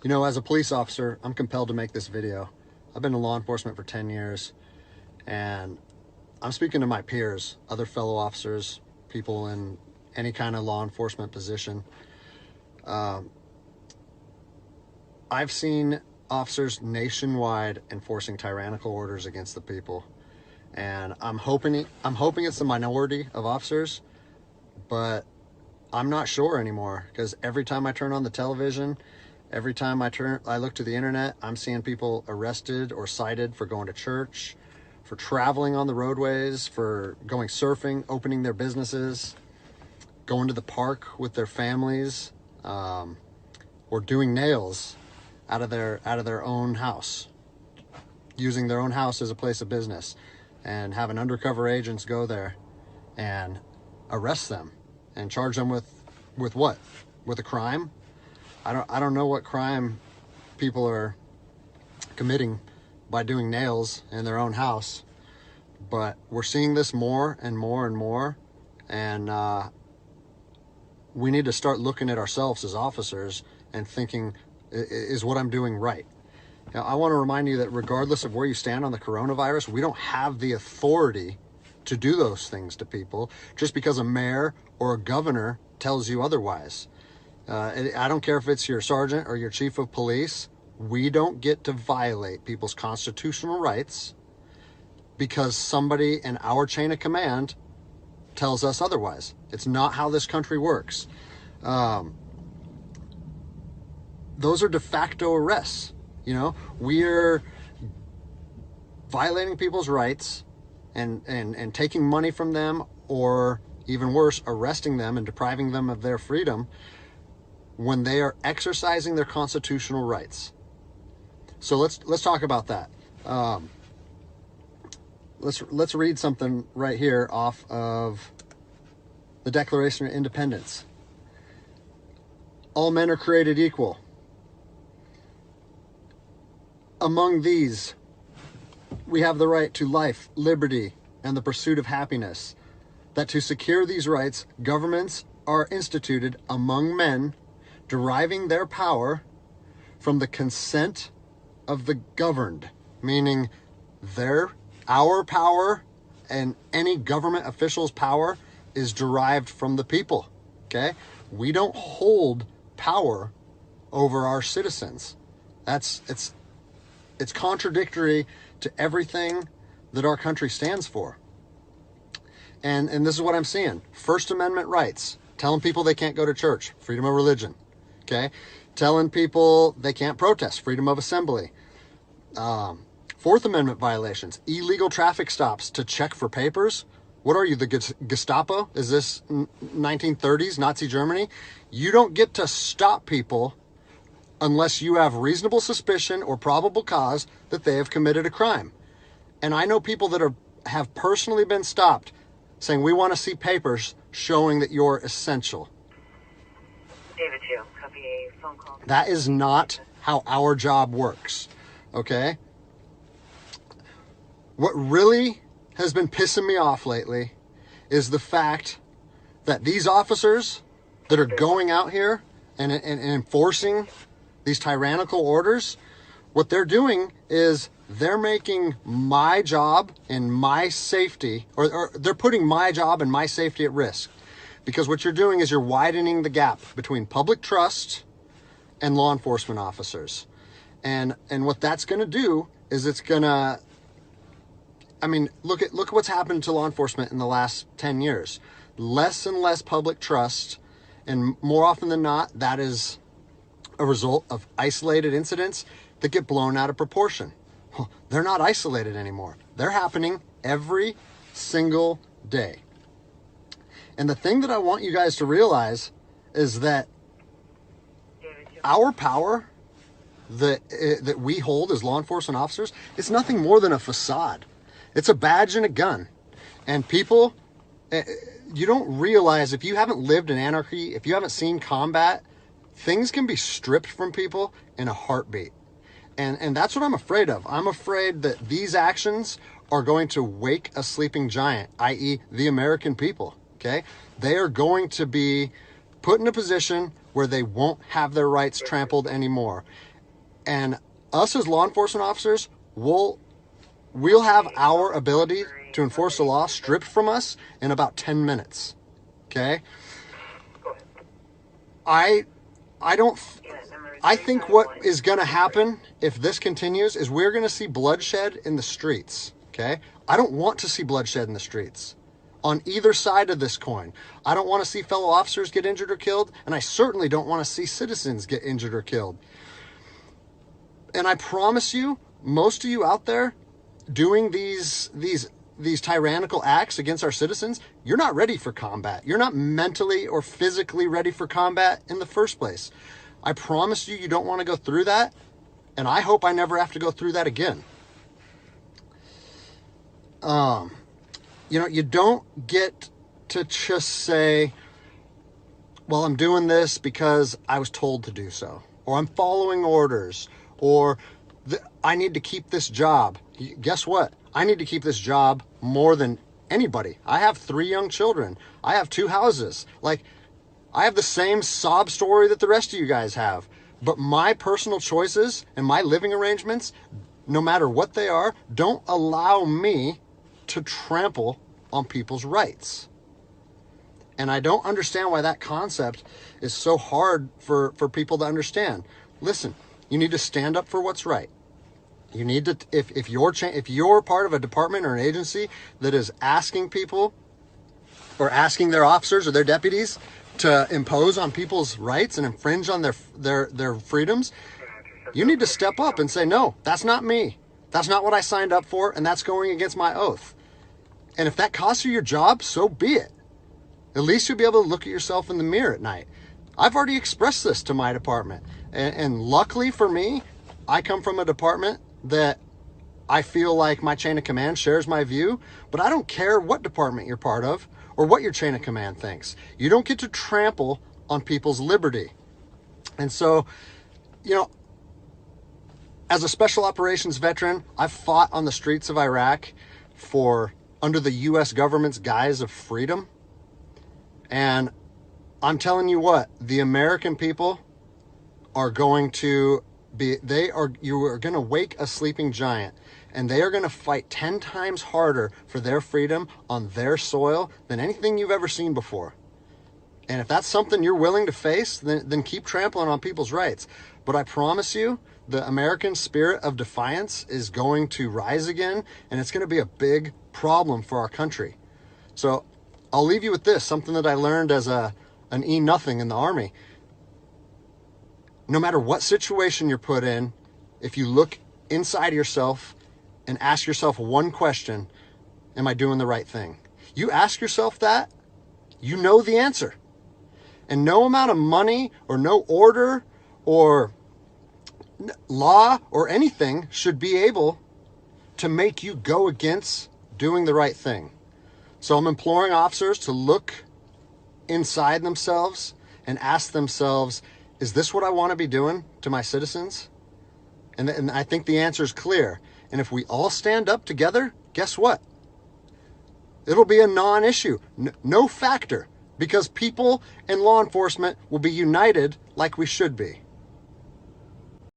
You know, as a police officer, I'm compelled to make this video. I've been in law enforcement for 10 years, and I'm speaking to my peers, other fellow officers, people in any kind of law enforcement position. I've seen officers nationwide enforcing tyrannical orders against the people, and I'm hoping it's the minority of officers, but I'm not sure anymore, because every time I turn on the television, every time I look to the internet, I'm seeing people arrested or cited for going to church, for traveling on the roadways, for going surfing, opening their businesses, going to the park with their families, or doing nails out of their own house, using their own house as a place of business, and having undercover agents go there and arrest them and charge them with what? With a crime? I don't know what crime people are committing by doing nails in their own house, but we're seeing this more and more and more, and we need to start looking at ourselves as officers and thinking, is what I'm doing right? Now, I want to remind you that regardless of where you stand on the coronavirus, we don't have the authority to do those things to people just because a mayor or a governor tells you otherwise. I don't care if it's your sergeant or your chief of police. We don't get to violate people's constitutional rights because somebody in our chain of command tells us otherwise. It's not how this country works. Those are de facto arrests. You know, we're violating people's rights and taking money from them, or even worse, arresting them and depriving them of their freedom when they are exercising their constitutional rights. So let's talk about that. Let's read something right here off of the Declaration of Independence. All men are created equal. Among these, we have the right to life, liberty, and the pursuit of happiness. That to secure these rights, governments are instituted among men, deriving their power from the consent of the governed, meaning our power and any government official's power is derived from the people. Okay? We don't hold power over our citizens. It's contradictory to everything that our country stands for. And this is what I'm seeing. First Amendment rights, telling people they can't go to church, freedom of religion. Okay? Telling people they can't protest, freedom of assembly. Fourth Amendment violations, illegal traffic stops to check for papers. What are you, the Gestapo? Is this 1930s Nazi Germany? You don't get to stop people unless you have reasonable suspicion or probable cause that they have committed a crime. And I know people that have personally been stopped saying, we want to see papers showing that you're essential. David 2, copy a phone call. That is not how our job works, okay? What really has been pissing me off lately is the fact that these officers that are going out here and enforcing these tyrannical orders, what they're doing is they're making my job and my safety, or they're putting my job and my safety at risk. Because what you're doing is you're widening the gap between public trust and law enforcement officers. And what that's going to do is it's going to, I mean, look at what's happened to law enforcement in the last 10 years. Less and less public trust, and more often than not, that is a result of isolated incidents that get blown out of proportion. They're not isolated anymore. They're happening every single day. And the thing that I want you guys to realize is that our power that we hold as law enforcement officers is nothing more than a facade. It's a badge and a gun. And people, you don't realize, if you haven't lived in anarchy, if you haven't seen combat, things can be stripped from people in a heartbeat. And that's what I'm afraid of. I'm afraid that these actions are going to wake a sleeping giant, i.e. the American people, okay? They are going to be put in a position where they won't have their rights trampled anymore. And us as law enforcement officers we'll have our ability to enforce the law stripped from us in about 10 minutes. Okay? I don't I think what is going to happen if this continues is we're going to see bloodshed in the streets. Okay? I don't want to see bloodshed in the streets on either side of this coin. I don't want to see fellow officers get injured or killed, and I certainly don't want to see citizens get injured or killed. And I promise you, most of you out there doing these tyrannical acts against our citizens, you're not ready for combat. You're not mentally or physically ready for combat in the first place. I promise you, you don't want to go through that, and I hope I never have to go through that again. You don't get to just say, well, I'm doing this because I was told to do so, or I'm following orders, or I need to keep this job. Guess what? I need to keep this job more than anybody. I have 3 young children. I have 2 houses. Like, I have the same sob story that the rest of you guys have. But my personal choices and my living arrangements, no matter what they are, don't allow me to trample on people's rights. And I don't understand why that concept is so hard for people to understand. Listen, you need to stand up for what's right. You need to, if you're part of a department or an agency that is asking people or asking their officers or their deputies to impose on people's rights and infringe on their freedoms, you need to step up and say, no, that's not me. That's not what I signed up for, and that's going against my oath. And if that costs you your job, so be it. At least you'll be able to look at yourself in the mirror at night. I've already expressed this to my department. And luckily for me, I come from a department that I feel like my chain of command shares my view, but I don't care what department you're part of or what your chain of command thinks. You don't get to trample on people's liberty. And so, as a special operations veteran, I've fought on the streets of Iraq under the U.S. government's guise of freedom. And I'm telling you what, the American people are going to you are going to wake a sleeping giant, and they are going to fight 10 times harder for their freedom on their soil than anything you've ever seen before. And if that's something you're willing to face, then keep trampling on people's rights. But I promise you, the American spirit of defiance is going to rise again, and it's going to be a big problem for our country. So I'll leave you with this, something that I learned as an E-nothing in the Army. No matter what situation you're put in, if you look inside yourself and ask yourself one question, am I doing the right thing? You ask yourself that, you know the answer. And no amount of money or no order or law or anything should be able to make you go against doing the right thing. So I'm imploring officers to look inside themselves and ask themselves, is this what I want to be doing to my citizens? And I think the answer is clear. And if we all stand up together, guess what? It'll be a non-issue, no factor, because people and law enforcement will be united like we should be.